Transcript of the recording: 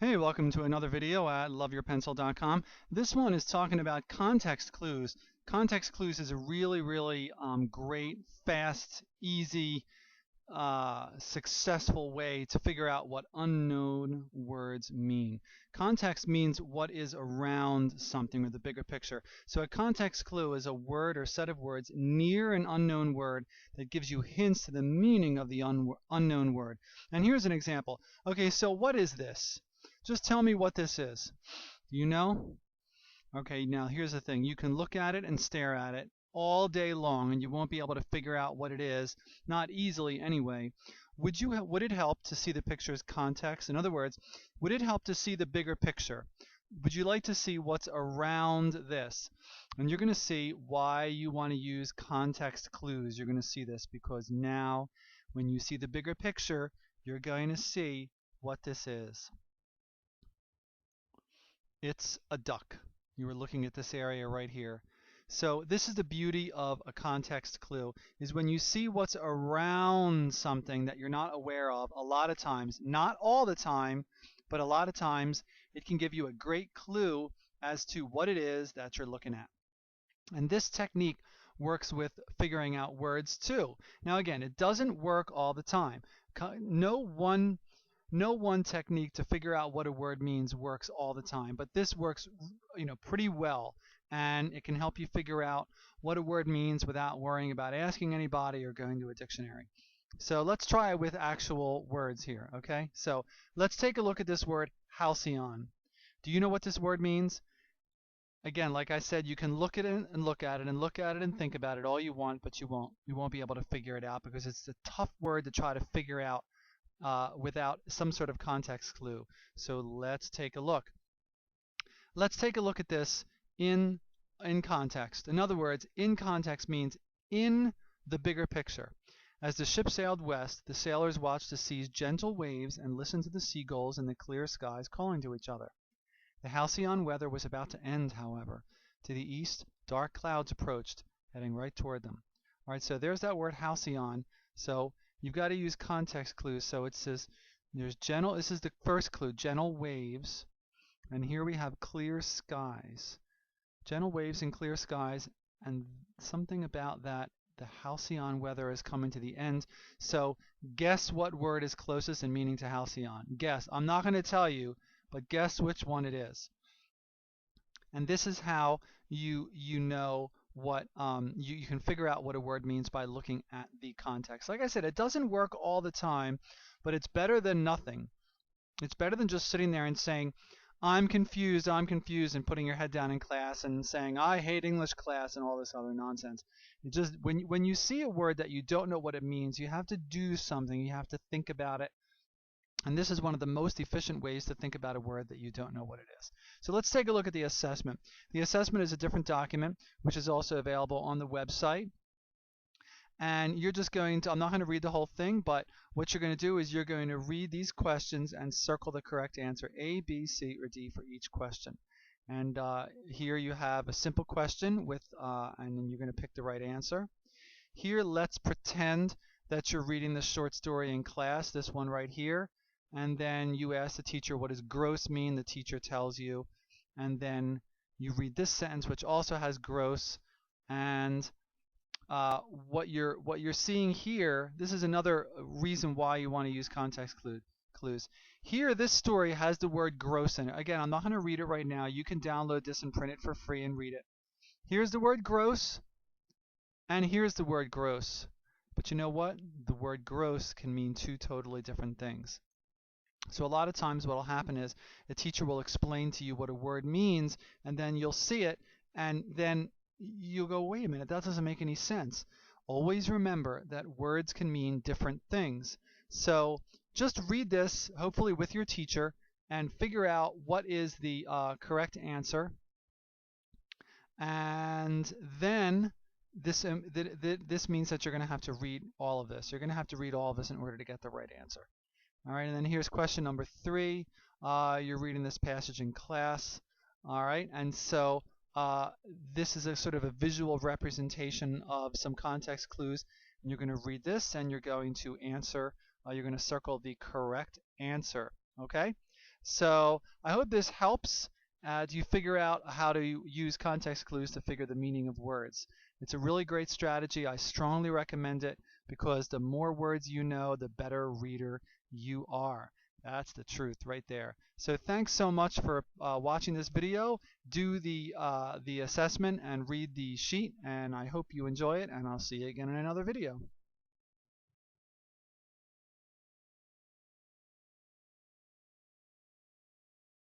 Hey, welcome to another video at loveyourpencil.com. This one is talking about context clues. Context clues is a really great, fast, easy, successful way to figure out what unknown words mean. Context means what is around something or the bigger picture. So a context clue is a word or set of words near an unknown word that gives you hints to the meaning of the unknown word. And here's an example. Okay, so what is this? Just tell me what this is. Do you know? Okay, now here's the thing. You can look at it and stare at it all day long and you won't be able to figure out what it is, not easily anyway. Would it help to see the picture's context? In other words, would it help to see the bigger picture? Would you like to see what's around this? And you're going to see why you want to use context clues. You're going to see this because now when you see the bigger picture, you're going to see what this is. It's a duck. You were looking at this area right here. So this is the beauty of a context clue, is when you see what's around something that you're not aware of, a lot of times, not all the time, but a lot of times, it can give you a great clue as to what it is that you're looking at. And this technique works with figuring out words too. Now again, it doesn't work all the time. No one technique to figure out what a word means works all the time, but this works, pretty well, and it can help you figure out what a word means without worrying about asking anybody or going to a dictionary. So let's try it with actual words here, okay? So let's take a look at this word halcyon. Do you know what this word means? Again, like I said, you can look at it and look at it and look at it and think about it all you want, but you won't be able to figure it out because it's a tough word to try to figure out without some sort of context clue. So let's take a look. Let's take a look at this in context. In other words, in context means in the bigger picture. As the ship sailed west, the sailors watched the sea's gentle waves and listened to the seagulls in the clear skies calling to each other. The halcyon weather was about to end, however. To the east, dark clouds approached, heading right toward them. All right, so there's that word halcyon. So you've got to use context clues. So it says there's gentle, this is the first clue, gentle waves. And here we have clear skies. Gentle waves and clear skies, and something about that, the halcyon weather is coming to the end. So guess what word is closest in meaning to halcyon? Guess. I'm not going to tell you, but guess which one it is. And this is how you know what you can figure out what a word means by looking at the context. Like I said, it doesn't work all the time, but it's better than nothing. It's better than just sitting there and saying, I'm confused, and putting your head down in class and saying, I hate English class and all this other nonsense. It just when you see a word that you don't know what it means, you have to do something. You have to think about it. And this is one of the most efficient ways to think about a word that you don't know what it is. So let's take a look at the assessment. The assessment is a different document, which is also available on the website. And you're just going to, I'm not going to read the whole thing, but what you're going to do is you're going to read these questions and circle the correct answer, A, B, C, or D for each question. And here you have a simple question with, and then you're going to pick the right answer. Here, let's pretend that you're reading the short story in class, this one right here. And then you ask the teacher, what does gross mean? The teacher tells you. And then you read this sentence, which also has gross. And what you're seeing here, this is another reason why you want to use context clues. Here, this story has the word gross in it. Again, I'm not going to read it right now. You can download this and print it for free and read it. Here's the word gross, and here's the word gross. But you know what? The word gross can mean two totally different things. So a lot of times what will happen is a teacher will explain to you what a word means, and then you'll see it, and then you'll go, wait a minute, that doesn't make any sense. Always remember that words can mean different things. So just read this, hopefully with your teacher, and figure out what is the correct answer. And then this means that you're going to have to read all of this. You're going to have to read all of this in order to get the right answer. All right, and then here's question number 3. You're reading this passage in class. All right, and so this is a sort of a visual representation of some context clues. And you're going to read this and you're going to answer, you're going to circle the correct answer. Okay? So I hope this helps as you figure out how to use context clues to figure the meaning of words. It's a really great strategy. I strongly recommend it because the more words you know, the better reader you are. That's the truth right there. So thanks so much for watching this video. Do the assessment and read the sheet, and I hope you enjoy it, and I'll see you again in another video.